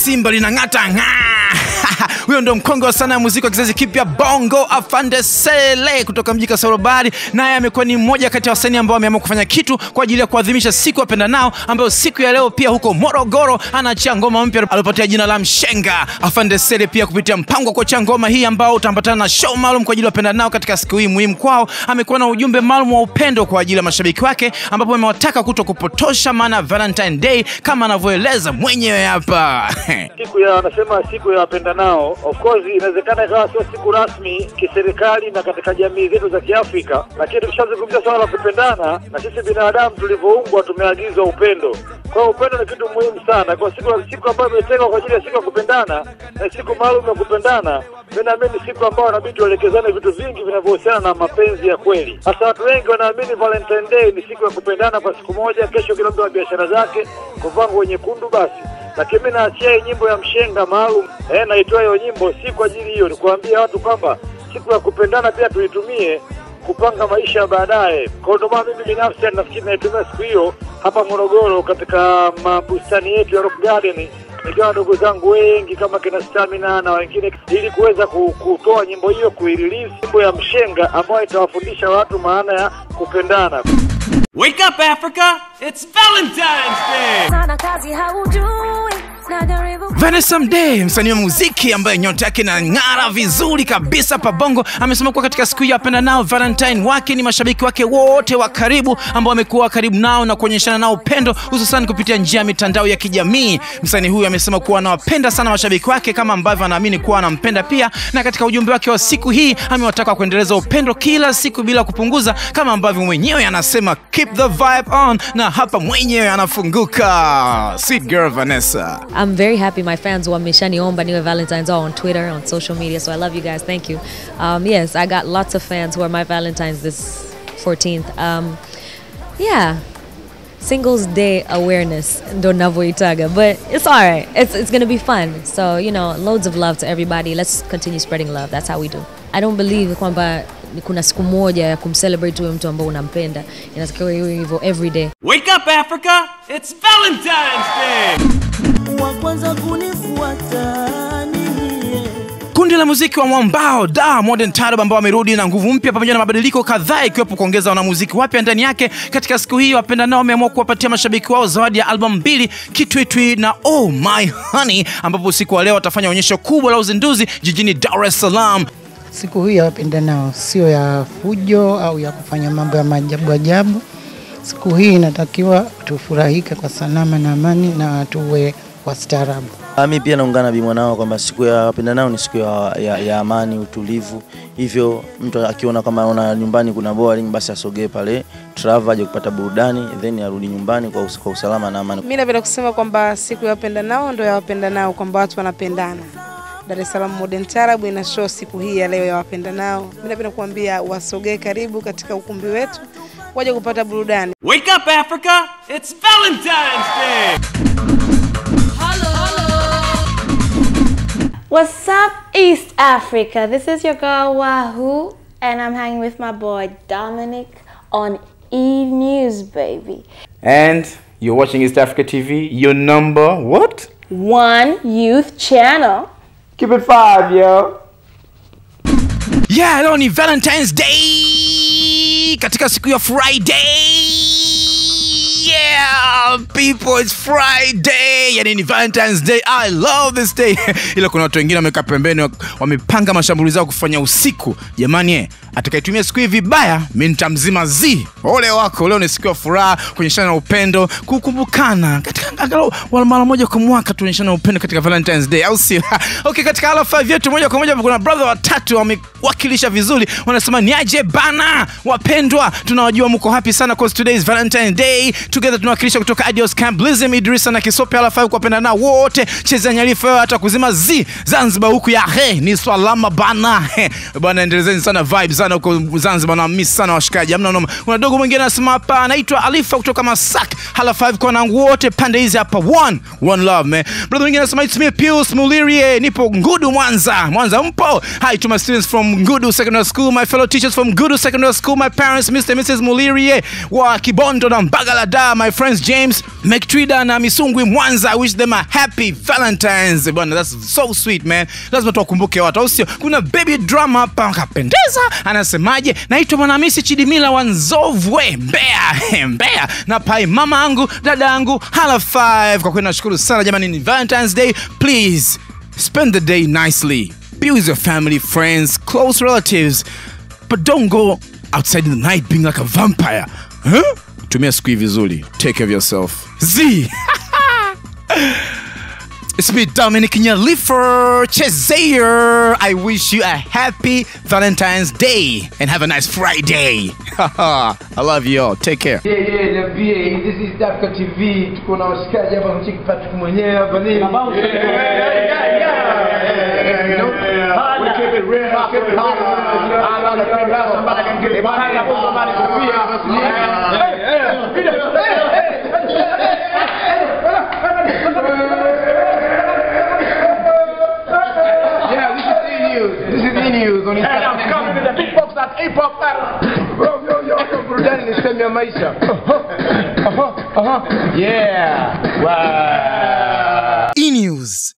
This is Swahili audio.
Simba linang'ata. Huyo ndo mkongo sana ya muziki wa kizazi kipya Bongo Afande Sele kutoka mji Kasarobari, naye amekuwa ni mmoja kati ya wasanii ambao wameamua kufanya kitu kwa ajili ya kuadhimisha siku ya Pendanao, ambayo siku ya leo pia huko Morogoro anaachia ngoma mpya aliyopatia jina la Mshenga. Afande Sele pia kupitia mpango kwa cha ngoma hii ambao utaambatana na show maalum kwa ajili ya Pendanao katika siku hii muhimu kwao, amekuwa na ujumbe maalum wa upendo kwa ajili ya mashabiki wake, ambapo amewataka kutokupotosha maana Valentine Day kama anavyoeleza mwenyewe hapa. Anasema siku ya Pendanao, of course inawezekana ikawa sio siku rasmi kiserikali na katika jamii zetu za Kiafrika, lakini tukishazungumzia swala la kupendana, na sisi binadamu tulivyoumbwa tumeagizwa upendo. Kwa upendo ni kitu muhimu sana. Kwa siku ambayo imetengwa kwa ajili ya siku ya kupendana na siku maalum ya kupendana, naamini siku ambayo inabidi tuelekezane vitu vingi vinavyohusiana na mapenzi ya kweli. Sasa watu wengi wanaamini Valentine Day ni siku ya kupendana kwa siku moja, kesho kila mtu ana biashara zake, kuvaa nguo nyekundu basi. Lakini mimi naachia nyimbo ya Mshenga maalum, naitoa hiyo nyimbo si kwa ajili hiyo, ni kuambia watu kwamba siku ya kupendana pia tuitumie kupanga maisha baadaye. Kwa hiyo mimi binafsi nafikiri naitumia siku hiyo hapa Morogoro katika mabustani yetu ya Rock Garden, nikiwa ndugu zangu wengi kama kina Stamina na wengine, ili kuweza kutoa nyimbo hiyo, kuirelease nyimbo ya Mshenga ambayo itawafundisha watu maana ya kupendana. Wake up Africa, it's Valentine's Day. Vanessa Mdee, msanii wa muziki ambaye nyota yake inang'ara vizuri kabisa pa Bongo, amesema kuwa katika siku ya Pendanao Valentine wake ni mashabiki wake wote wa karibu ambao wamekuwa karibu nao na kuonyeshana nao upendo, hususan kupitia njia ya mitandao ya kijamii. Msanii huyu amesema kuwa anawapenda sana mashabiki wake kama ambavyo anaamini kuwa anampenda pia, na katika ujumbe wake wa siku hii amewataka kuendeleza upendo kila siku bila kupunguza, kama ambavyo mwenyewe anasema keep the vibe on, na hapa mwenyewe anafunguka. Sweet girl Vanessa. I'm very happy my fans wameshaniomba niwe Valentine's on Twitter, on social media, so I love you guys. Thank you. Yes, I got lots of fans who are my Valentines this 14th. Yeah. Singles Day awareness ndo navyoitaga, but it's all right. It's going to be fun. So, loads of love to everybody. Let's continue spreading love. That's how we do. I don't believe kwamba kuna siku moja ya kumcelebrate huyo mtu ambao unampenda. Inatakiwa iwe hivyo every day. Wake up Africa, it's Valentine's Day. Kundi la muziki wa Mwambao Da Modern Taarab ambao wamerudi na nguvu mpya pamoja na mabadiliko kadhaa, ikiwepo kuongeza wanamuziki wapya ndani yake. Katika siku hii Wapendanao wameamua kuwapatia mashabiki wao zawadi ya album 2, Kitwitwi na Oh My Honey, ambapo usiku wa leo watafanya onyesho kubwa la uzinduzi jijini Dar es Salaam. Siku hii ya Wapendanao sio ya fujo au ya kufanya mambo ya maajabu ajabu. Siku hii inatakiwa tufurahike kwa salama na amani na tuwe wastaarabu. Mimi pia naungana na mwanao kwamba siku ya Pendanao ni siku ya amani, utulivu. Hivyo mtu akiona kama nyumbani kuna boring, basi asogee pale Travel aje kupata burudani, then arudi nyumbani kwa usalama na amani. Mimi napenda kusema kwamba siku ya Pendanao ndio ya Wapendanao, kwamba watu wanapendana. Dar es Salaam Modern Taarab ina show siku hii ya leo ya Wapendanao. Mimi napenda kuambia wasogee karibu katika ukumbi wetu waje kupata burudani. Wake up Africa, it's Valentine's Day. What's up East Africa? This is your girl Wahoo, and I'm hanging with my boy Dominic on Eve News, baby. And you're watching East Africa TV, your number what? 1 youth channel. Keep it 5, yo. Yeah, leo ni Valentine's Day katika siku ya Friday. Yeah, people, it's Friday. Yani ni Valentine's Day. I love this day. Ila kuna watu wengine wamekaa pembeni wamepanga mashambulizi zao kufanya usiku. Jamani, atakayetumia siku hii vibaya, mimi nitamzima zi. Ole wako, leo ni siku ya furaha, kuonyeshana upendo, kukumbukana. Katika angalau mara moja kwa mwaka tuonyeshana upendo katika Valentine's Day, au si? Okay, katika ala 5 yetu moja kwa moja kuna brother watatu wamewakilisha vizuri. Wanasema ni aje bana, wapendwa. Tunawajua mko happy sana because today is Valentine's Day. Together tunawakilisha kutoka Adios Camp, Blizim, Idrisa na Kisope ala 5 kwa Pendanao wote. Cheza nyalifa hata kuzima zi. Zanzibar huku ya ni swalama bana. Bwana endelezeni sana vibes sana huko Zanzibar, na miss sana washikaji. Hamna noma. Kuna dogo mwingine anasema hapa anaitwa Alifa kutoka Masak. Hala 5 kwa nangu wote pande hizi hapa. One love man. Brother mwingine anasema it's me Pius Mulirie, nipo Ngudu Mwanza. Mwanza mpo? Hi to my students from Ngudu Secondary School, my fellow teachers from Ngudu Secondary School, my parents Mr. and Mrs. Mulirie wa Kibondo na Mbagalada. my friends James McTrida na Misungwi Mwanza. I wish them a happy Valentine's. Bwana, that's so sweet man. Lazima tuwakumbuke watu, au sio? Kuna baby drama hapa kapendeza. Anasemaje? Naitwa Mwanamisi Chidimila Wanzovwe Mbeya. Mbeya. Na pai mama angu, dada angu, hala 5. Kwa kweli nashukuru sana jamani, ni Valentine's Day. Please spend the day nicely. Be with your family, friends, close relatives. But don't go outside in the night being like a vampire. Huh? Tumia siku vizuri. Take care of yourself. Z. It's me, Dominic Nyalifer Chezayer. I wish you a happy Valentine's Day and have a nice Friday. I love you all. Take care. Yeah, this is Africa TV. Tuko na washikaji hapa, mchiki Patrick mwenyewe hapa nini? We keep it real, keep it hot. Somebody can get it. Somebody This is E-News on Instagram. And I'm coming to the big box at A-Pop. Yo, burudani ni sehemu ya maisha. Yeah. Wow. E-News.